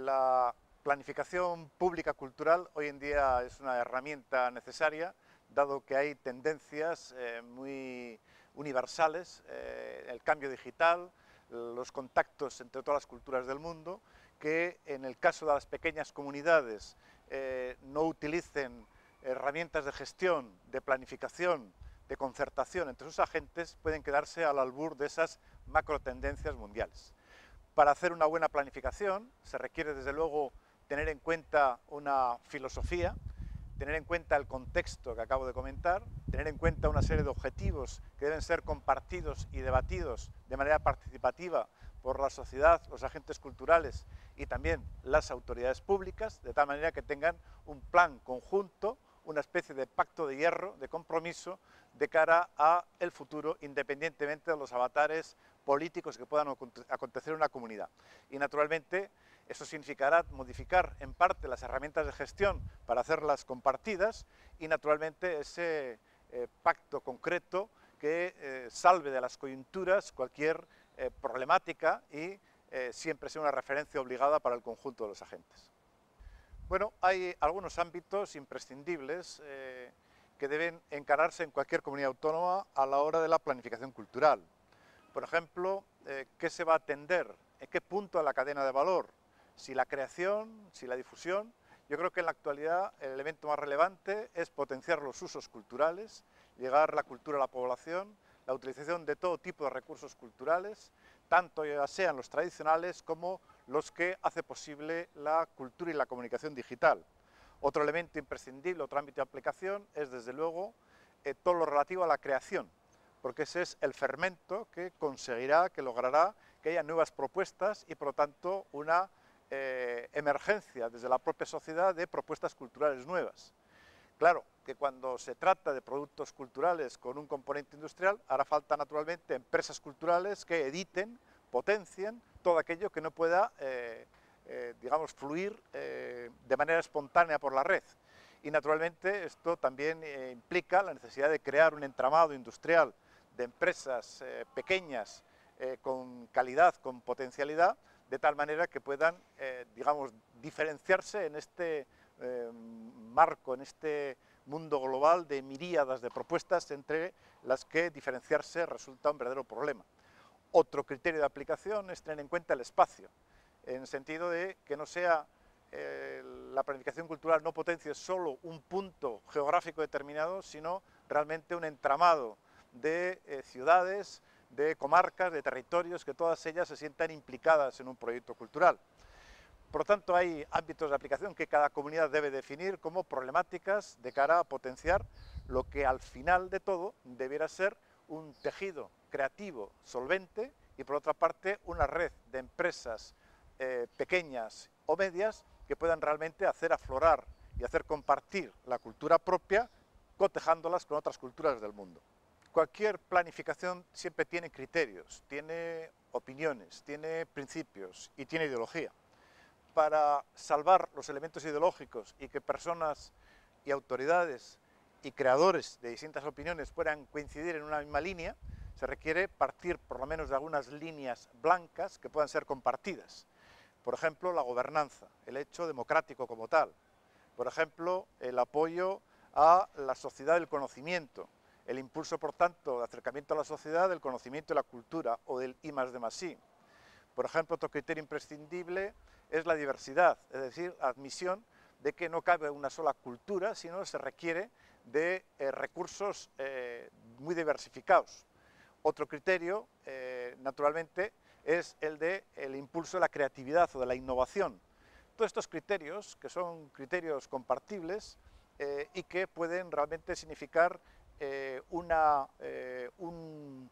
La planificación pública cultural hoy en día es una herramienta necesaria, dado que hay tendencias muy universales, el cambio digital, los contactos entre todas las culturas del mundo, que en el caso de las pequeñas comunidades no utilicen herramientas de gestión, de planificación, de concertación entre sus agentes, pueden quedarse al albur de esas macro tendencias mundiales. Para hacer una buena planificación se requiere, desde luego, tener en cuenta una filosofía, tener en cuenta el contexto que acabo de comentar, tener en cuenta una serie de objetivos que deben ser compartidos y debatidos de manera participativa por la sociedad, los agentes culturales y también las autoridades públicas, de tal manera que tengan un plan conjunto, una especie de pacto de hierro, de compromiso, de cara al futuro, independientemente de los avatares políticos que puedan acontecer en una comunidad. Y naturalmente eso significará modificar en parte las herramientas de gestión para hacerlas compartidas y naturalmente ese pacto concreto que salve de las coyunturas cualquier problemática y siempre sea una referencia obligada para el conjunto de los agentes. Bueno, hay algunos ámbitos imprescindibles que deben encararse en cualquier comunidad autónoma a la hora de la planificación cultural. Por ejemplo, ¿qué se va a atender? ¿En qué punto de la cadena de valor? Si la creación, si la difusión. Yo creo que en la actualidad el elemento más relevante es potenciar los usos culturales, llegar la cultura a la población, la utilización de todo tipo de recursos culturales, tanto ya sean los tradicionales como los que hace posible la cultura y la comunicación digital. Otro elemento imprescindible, otro ámbito de aplicación, es desde luego todo lo relativo a la creación, porque ese es el fermento que conseguirá, que logrará que haya nuevas propuestas y por lo tanto una emergencia desde la propia sociedad de propuestas culturales nuevas. Claro que cuando se trata de productos culturales con un componente industrial, hará falta naturalmente empresas culturales que editen, potencien todo aquello que no pueda, digamos, fluir de manera espontánea por la red. Y naturalmente esto también implica la necesidad de crear un entramado industrial de empresas pequeñas con calidad, con potencialidad, de tal manera que puedan, digamos, diferenciarse en este marco, en este mundo global de miríadas de propuestas entre las que diferenciarse resulta un verdadero problema. Otro criterio de aplicación es tener en cuenta el espacio, en el sentido de que no sea la planificación cultural no potencie solo un punto geográfico determinado, sino realmente un entramado de ciudades, de comarcas, de territorios, que todas ellas se sientan implicadas en un proyecto cultural. Por lo tanto, hay ámbitos de aplicación que cada comunidad debe definir como problemáticas de cara a potenciar lo que al final de todo debiera ser un tejido creativo solvente y por otra parte una red de empresas pequeñas o medias que puedan realmente hacer aflorar y hacer compartir la cultura propia, cotejándolas con otras culturas del mundo. Cualquier planificación siempre tiene criterios, tiene opiniones, tiene principios y tiene ideología. Para salvar los elementos ideológicos y que personas y autoridades y creadores de distintas opiniones puedan coincidir en una misma línea, se requiere partir por lo menos de algunas líneas blancas que puedan ser compartidas. Por ejemplo, la gobernanza, el hecho democrático como tal. Por ejemplo, el apoyo a la sociedad del conocimiento, el impulso, por tanto, de acercamiento a la sociedad del conocimiento y la cultura o del I+D+I. Por ejemplo, otro criterio imprescindible es la diversidad, es decir, la admisión de que no cabe una sola cultura, sino se requiere de recursos muy diversificados. Otro criterio, naturalmente, es el del impulso de la creatividad o de la innovación. Todos estos criterios, que son criterios compartibles y que pueden realmente significar un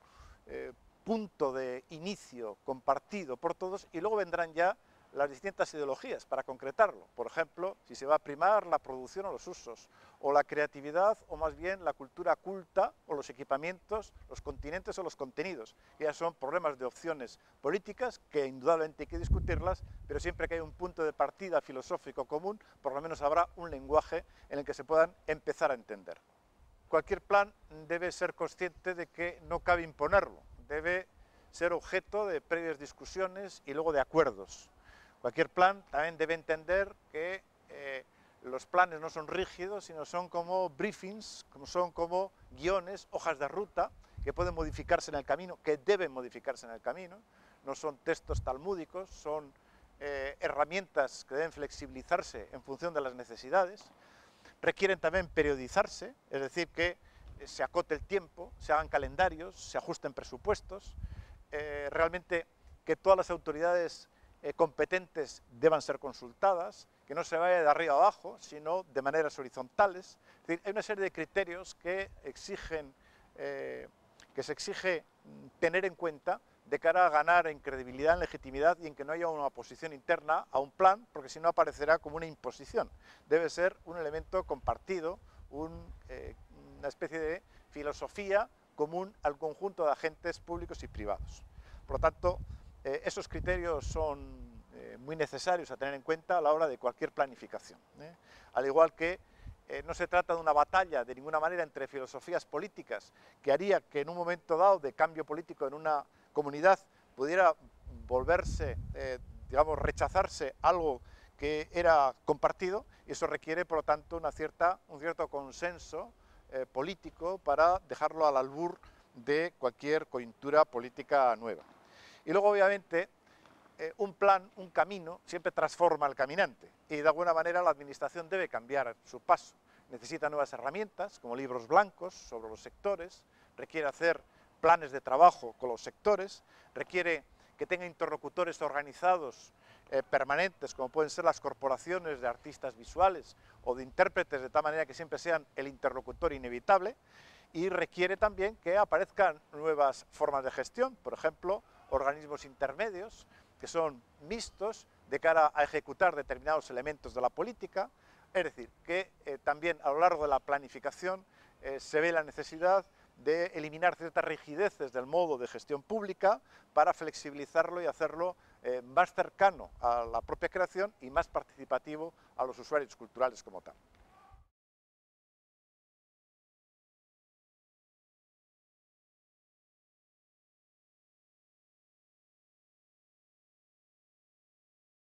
punto de inicio compartido por todos y luego vendrán ya las distintas ideologías para concretarlo. Por ejemplo, si se va a primar la producción o los usos, o la creatividad, o más bien la cultura culta, o los equipamientos, los continentes o los contenidos. Ya son problemas de opciones políticas que indudablemente hay que discutirlas, pero siempre que hay un punto de partida filosófico común, por lo menos habrá un lenguaje en el que se puedan empezar a entender. Cualquier plan debe ser consciente de que no cabe imponerlo, debe ser objeto de previas discusiones y luego de acuerdos. Cualquier plan también debe entender que los planes no son rígidos, sino son como briefings, son como guiones, hojas de ruta, que pueden modificarse en el camino, que deben modificarse en el camino, no son textos talmúdicos, son herramientas que deben flexibilizarse en función de las necesidades, requieren también periodizarse, es decir, que se acote el tiempo, se hagan calendarios, se ajusten presupuestos, realmente que todas las autoridades competentes deban ser consultadas, que no se vaya de arriba a abajo, sino de maneras horizontales. Es decir, hay una serie de criterios que se exige tener en cuenta de cara a ganar en credibilidad, en legitimidad y en que no haya una oposición interna a un plan, porque si no aparecerá como una imposición. Debe ser un elemento compartido, una especie de filosofía común al conjunto de agentes públicos y privados. Por lo tanto, esos criterios son muy necesarios a tener en cuenta a la hora de cualquier planificación. Al igual que no se trata de una batalla de ninguna manera entre filosofías políticas que haría que en un momento dado de cambio político en una comunidad pudiera volverse, digamos, rechazarse algo que era compartido, y eso requiere, por lo tanto, un cierto consenso político para dejarlo al albur de cualquier coyuntura política nueva. Y luego, obviamente, un plan, un camino, siempre transforma al caminante, y de alguna manera la administración debe cambiar su paso. Necesita nuevas herramientas, como libros blancos sobre los sectores, requiere hacer planes de trabajo con los sectores, requiere que tenga interlocutores organizados permanentes, como pueden ser las corporaciones de artistas visuales o de intérpretes, de tal manera que siempre sean el interlocutor inevitable, y requiere también que aparezcan nuevas formas de gestión, por ejemplo, organismos intermedios, que son mixtos de cara a ejecutar determinados elementos de la política, es decir, que también a lo largo de la planificación se ve la necesidad de eliminar ciertas rigideces del modo de gestión pública para flexibilizarlo y hacerlo más cercano a la propia creación y más participativo a los usuarios culturales como tal.